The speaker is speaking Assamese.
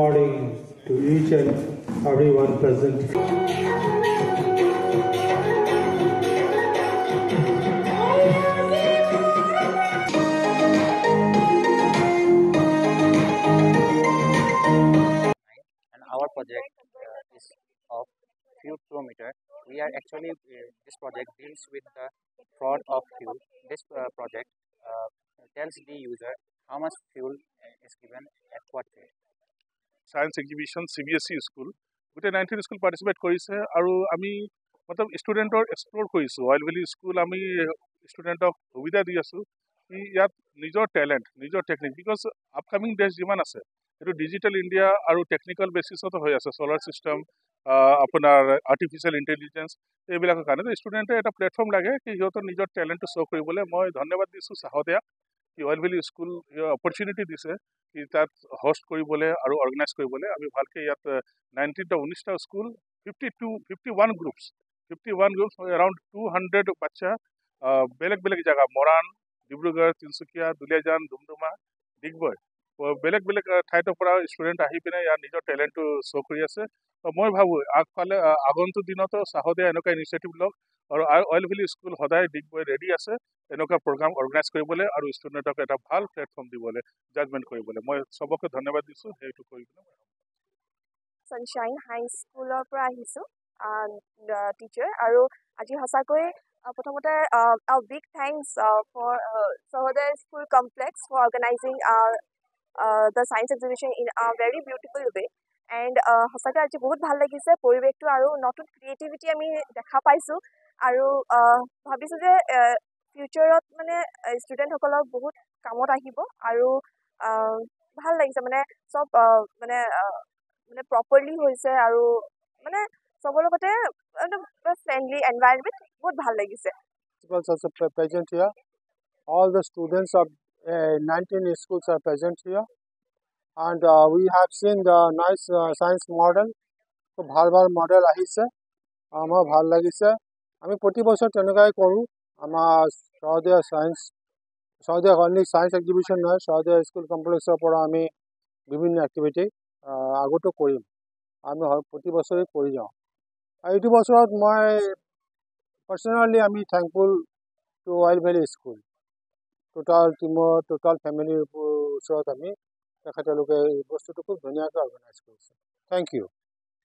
morning to each and everyone present. And our project is of fuel flow meter. We are actually this project deals with the fraud of fuel. This project tells the user how much fuel is given at what rate. Science exhibition CBSE school গোটে 19 স্কুল পার্টিসিপেট কৰিছে আৰু আমি মতলব ষ্টুডেণ্টৰ এক্সপ্লোৰ কৰিছোঁ অইল ভেলি স্কুল আমি ষ্টুডেণ্টক সুবিধা দি আছোঁ কি ইয়াত নিজৰ টেলেণ্ট নিজৰ টেকনিক বিকজ আপকামিং দেশ যিমান আছে এইটো ডিজিটেল ইণ্ডিয়া আৰু টেকনিকেল বেচিছত হৈ আছে চলাৰ চিষ্টেম আপোনাৰ আৰ্টিফিচিয়েল ইণ্টেলিজেঞ্চ এইবিলাকৰ কাৰণে ষ্টুডেণ্টে এটা প্লেটফৰ্ম লাগে কি সিহঁতৰ নিজৰ টেলেণ্টটো শ্ব' কৰিবলৈ মই ধন্যবাদ দিছোঁ চাহদিয়া কি অইল ভেলি স্কুল অপৰচুনিটি দিছে কি তাত হোষ্ট কৰিবলৈ আৰু অৰ্গেনাইজ কৰিবলৈ আমি ভালকৈ ইয়াত 19টা স্কুল 51 গ্ৰুপছ এৰাউণ্ড 200 বাচ্চা বেলেগ বেলেগ জেগা মৰাণ ডিব্ৰুগড় তিনচুকীয়া দুলীয়াজান ডুমডুমা ডিগবৈ বেলেগ বেলেগ ঠাইৰ পৰা ষ্টুডেণ্ট আহি পিনে ইয়াৰ নিজৰ টেলেণ্টটো শ্ব' কৰি আছে মই ভাবোঁ আগফালে আগন্তুক দিনতো চাহদিয়া এনেকুৱা ইনিচিয়েটিভ লওক আৰু অইল ভেলি স্কুল সদায় ডিগবৈ ৰেডি আছে এনেকুৱা প্ৰগ্ৰাম অৰ্গেনাইজ কৰিবলৈ আৰু ষ্টুডেণ্টক এটা ভাল প্লেটফৰ্ম দিবলৈ জাজমেণ্ট কৰিবলৈ মই চবকে ধন্যবাদ দিছোঁ সেইটো কৰি পিনে Sunshine High School পৰা আহিছোঁ টিচাৰ আৰু আজি সঁচাকৈ প্ৰথমতে big thanks for Sahodaya School Complex for organizing the science exhibition in a very beautiful way. And সঁচাকৈ আজি বহুত ভাল লাগিছে পৰিৱেশটো আৰু নতুন ক্ৰিয়েটিভিটি আমি দেখা পাইছোঁ আৰু ভাবিছোঁ যে ফিউচাৰত মানে ষ্টুডেণ্টসকলৰ বহুত কামত আহিব আৰু ভাল লাগিছে মানে চব মানে প্ৰপাৰলি হৈছে আৰু মানে চবৰ লগতে ফ্ৰেণ্ডলি এনভাইৰনমেণ্ট বহুত ভাল লাগিছে Principals are present here. All the students of 19 schools are present here. And we have seen the nice science model. খুব ভাল ভাল মডেল আহিছে আমাৰ ভাল লাগিছে আমি প্ৰতি বছৰ তেনেকৈ কৰোঁ আমাৰ Sahodaya only science exhibition নহয় Sahodaya School Complexৰ পৰা আমি বিভিন্ন এক্টিভিটি আগতো কৰিম আমি প্ৰতি বছৰে কৰি যাওঁ আৰু এইটো বছৰত মই পাৰ্চনেলি আমি thankful to Oil Valley School total টিমৰ টোটাল ফেমিলিৰ ওচৰত আমি তেখেতলোকে এই বস্তুটো খুব ধুনীয়াকৈ অৰ্গেনাইজ কৰিছে থেংক ইউ